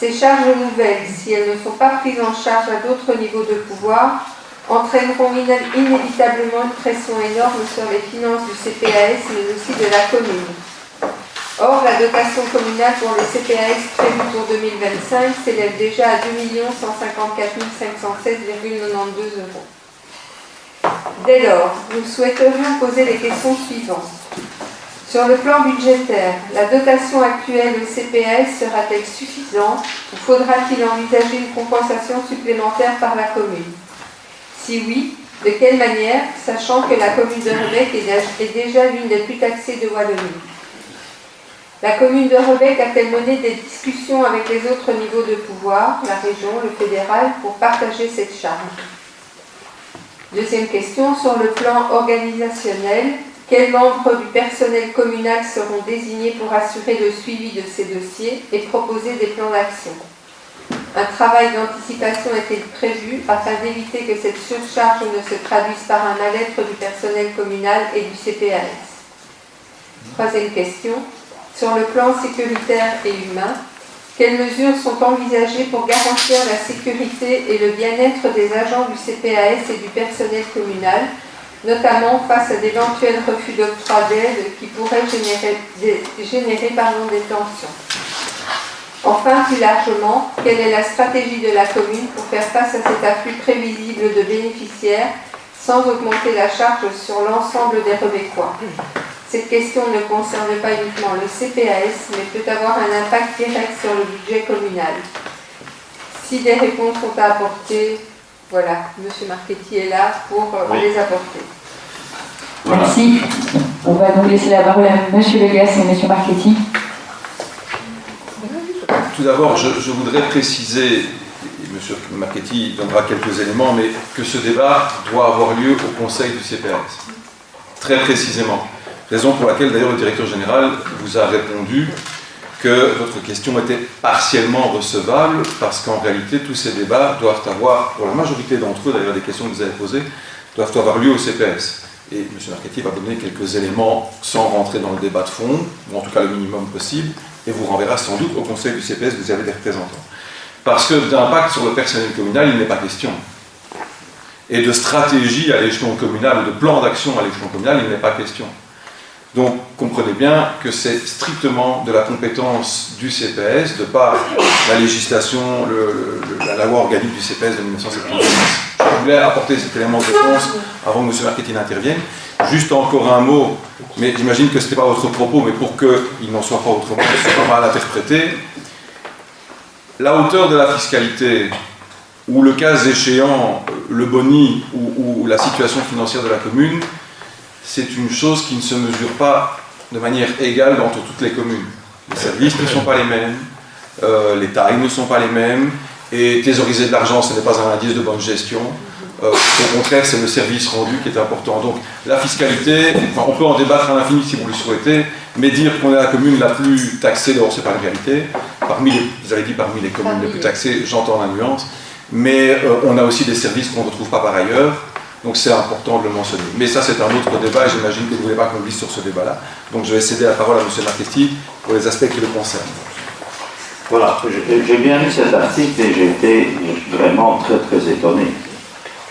Speaker 9: Ces charges nouvelles, si elles ne sont pas prises en charge à d'autres niveaux de pouvoir, entraîneront inévitablement une pression énorme sur les finances du CPAS, mais aussi de la commune. Or, la dotation communale pour le CPAS prévue pour 2025 s'élève déjà à 2 154 516,92 €. Dès lors, nous souhaiterions poser les questions suivantes. Sur le plan budgétaire, la dotation actuelle au CPAS sera-t-elle suffisante ou faudra-t-il envisager une compensation supplémentaire par la commune? Si oui, de quelle manière, sachant que la commune de Rebec est déjà l'une des plus taxées de Wallonie? La commune de Rebec a-t-elle mené des discussions avec les autres niveaux de pouvoir, la région, le fédéral, pour partager cette charge? Deuxième question, sur le plan organisationnel, quels membres du personnel communal seront désignés pour assurer le suivi de ces dossiers et proposer des plans d'action? Un travail d'anticipation est-il prévu afin d'éviter que cette surcharge ne se traduise par un mal-être du personnel communal et du CPAS? Troisième question, sur le plan sécuritaire et humain, quelles mesures sont envisagées pour garantir la sécurité et le bien-être des agents du CPAS et du personnel communal, notamment face à d'éventuels refus d'octroi d'aide qui pourraient générer des tensions? Enfin, plus largement, quelle est la stratégie de la commune pour faire face à cet afflux prévisible de bénéficiaires sans augmenter la charge sur l'ensemble des Rebecquois? Cette question ne concerne pas uniquement le CPAS, mais peut avoir un impact direct sur le budget communal. Si des réponses sont à apporter, voilà, M. Marchetti est là pour les apporter.
Speaker 3: Voilà.
Speaker 1: Merci. On va donc laisser la parole à M. Vegas et M. Marchetti.
Speaker 3: Tout d'abord, je voudrais préciser, et M. Marchetti donnera quelques éléments, mais que ce débat doit avoir lieu au Conseil du CPAS. Très précisément. Raison pour laquelle, d'ailleurs, le directeur général vous a répondu que votre question était partiellement recevable, parce qu'en réalité, tous ces débats doivent avoir, pour la majorité d'entre eux, d'ailleurs, les questions que vous avez posées, doivent avoir lieu au CPAS. Et M. Marchetti va donner quelques éléments sans rentrer dans le débat de fond, ou en tout cas le minimum possible, et vous renverra sans doute au Conseil du CPAS, vous avez des représentants. Parce que d'impact sur le personnel communal, il n'est pas question. Et de stratégie à l'échelon communal, ou de plan d'action à l'échelon communal, il n'est pas question. Donc comprenez bien que c'est strictement de la compétence du CPS, de par la législation, la loi organique du CPS de 1976. Je voulais apporter cet élément de réponse avant que M. Marchetti n'intervienne. Juste encore un mot, mais j'imagine que ce n'était pas votre propos, mais pour qu'il n'en soit pas autrement, que ce soit mal interprété. La hauteur de la fiscalité, ou le cas échéant, le boni ou la situation financière de la commune, c'est une chose qui ne se mesure pas de manière égale entre toutes les communes. Les services ne sont pas les mêmes, les tailles ne sont pas les mêmes, et thésauriser de l'argent, ce n'est pas un indice de bonne gestion. Au contraire, c'est le service rendu qui est important. Donc la fiscalité, on peut en débattre à l'infini si vous le souhaitez, mais dire qu'on est la commune la plus taxée, d'abord c'est pas la réalité. Vous avez dit parmi les communes les plus taxées, j'entends la nuance, mais on a aussi des services qu'on ne retrouve pas par ailleurs, donc c'est important de le mentionner. Mais ça c'est un autre débat et j'imagine que vous ne voulez pas qu'on glisse sur ce débat-là. Donc je vais céder la parole à M. Marchetti pour les aspects qui le concernent.
Speaker 8: Voilà, j'ai bien lu cet article et j'ai été vraiment très très étonné.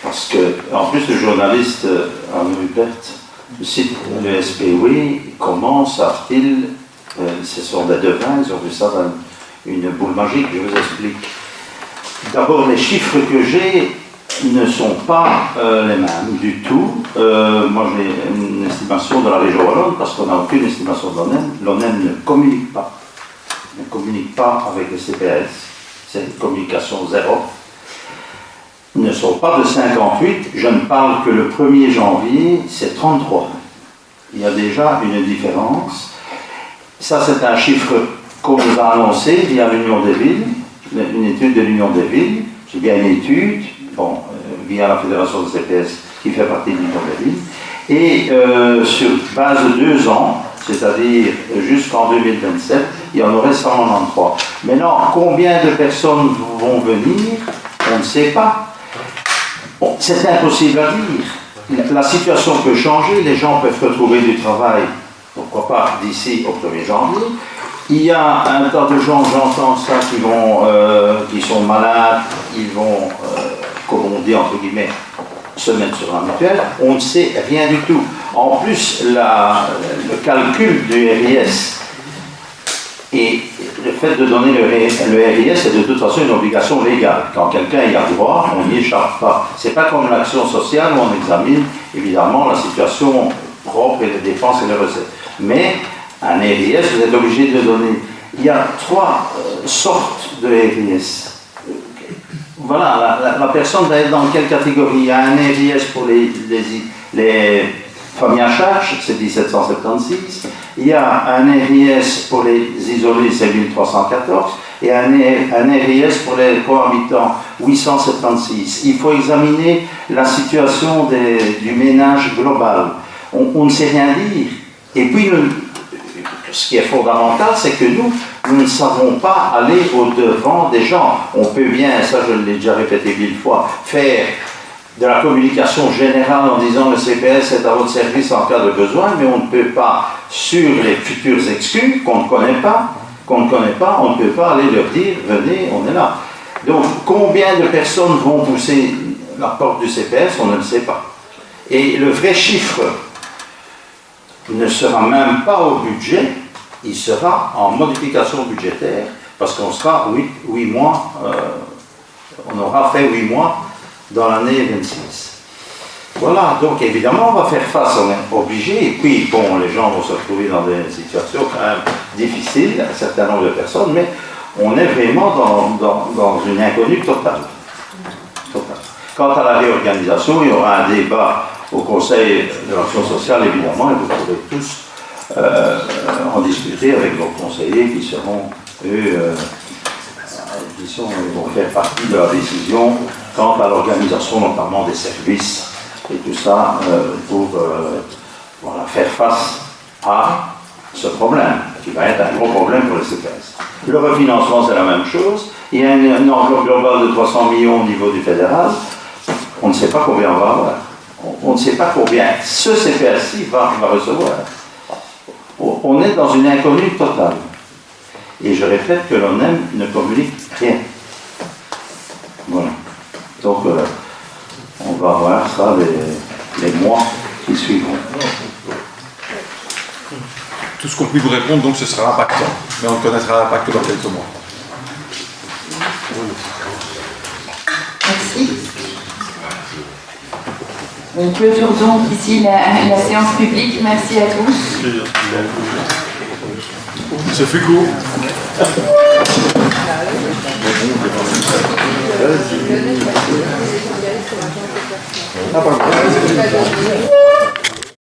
Speaker 8: Parce que, en plus, le journaliste Arnaud Hubert cite le SPW, comment savent-ils, ce sont des devins, ils ont vu ça dans une boule magique, je vous explique. D'abord, les chiffres que j'ai ne sont pas les mêmes du tout. Moi, j'ai une estimation de la région wallonne, parce qu'on n'a aucune estimation de l'ONEM. L'ONEM ne communique pas avec le CPS, c'est une communication zéro. Ne sont pas de 58, je ne parle que le 1er janvier, c'est 33. Il y a déjà une différence. Ça, c'est un chiffre qu'on nous a annoncé via l'Union des villes, une étude de l'Union des villes. J'ai bien une étude, via la Fédération de CPS qui fait partie de l'Union des villes. Et sur base de 2 ans, c'est-à-dire jusqu'en 2027, il y en aurait 193. Maintenant, combien de personnes vont venir, on ne sait pas. C'est impossible à dire. La situation peut changer, les gens peuvent retrouver du travail, pourquoi pas d'ici au 1er janvier. Il y a un tas de gens, j'entends ça, qui sont malades, ils vont, comme on dit entre guillemets, se mettre sur un mutuelle. On ne sait rien du tout. En plus, le calcul du RIS et le fait de donner le RIS est de toute façon une obligation légale. Quand quelqu'un y a droit, on n'y échappe pas. Ce n'est pas comme l'action sociale où on examine évidemment la situation propre et les dépenses et les recettes. Mais un RIS, vous êtes obligé de le donner. Il y a 3 sortes de RIS. Voilà, la personne va être dans quelle catégorie? Il y a un RIS pour les familles à charge, c'est 1776. Il y a un RIS pour les isolés, c'est 1314. Et un RIS pour les cohabitants, 876. Il faut examiner la situation du ménage global. On ne sait rien dire. Et puis, ce qui est fondamental, c'est que nous ne savons pas aller au-devant des gens. On peut bien, ça je l'ai déjà répété 1000 fois, faire de la communication générale en disant le CPS est à votre service en cas de besoin, mais on ne peut pas, sur les futurs exclus qu'on ne connaît pas, on ne peut pas aller leur dire venez, on est là. Donc combien de personnes vont pousser la porte du CPS, on ne le sait pas. Et le vrai chiffre ne sera même pas au budget, il sera en modification budgétaire, parce qu'on sera 8 mois, on aura fait 8 mois dans l'année 26. Voilà, donc évidemment on va faire face, on est obligé, et puis bon, les gens vont se retrouver dans des situations quand même difficiles, un certain nombre de personnes, mais on est vraiment dans une inconnue totale. Quant à la réorganisation, il y aura un débat au Conseil de l'action sociale, évidemment, et vous pourrez tous en discuter avec vos conseillers qui seront, eux, vont faire partie de la décision quant à l'organisation notamment des services et tout ça pour faire face à ce problème, qui va être un gros problème pour le CPS. Le refinancement, c'est la même chose. Il y a une enveloppe globale de 300 millions au niveau du fédéral. On ne sait pas combien on va avoir. On ne sait pas combien ce CPS-ci va recevoir. On est dans une inconnue totale. Et je répète que l'ONEM ne communique rien. Voilà. Donc, on va voir ça les mois qui suivront.
Speaker 3: tout ce qu'on peut vous répondre, donc ce sera impactant. Mais on connaîtra l'impact dans quelques mois.
Speaker 1: Merci. On clôture donc ici la séance publique. Merci à tous.
Speaker 3: Ce fut court. Ah, pardon.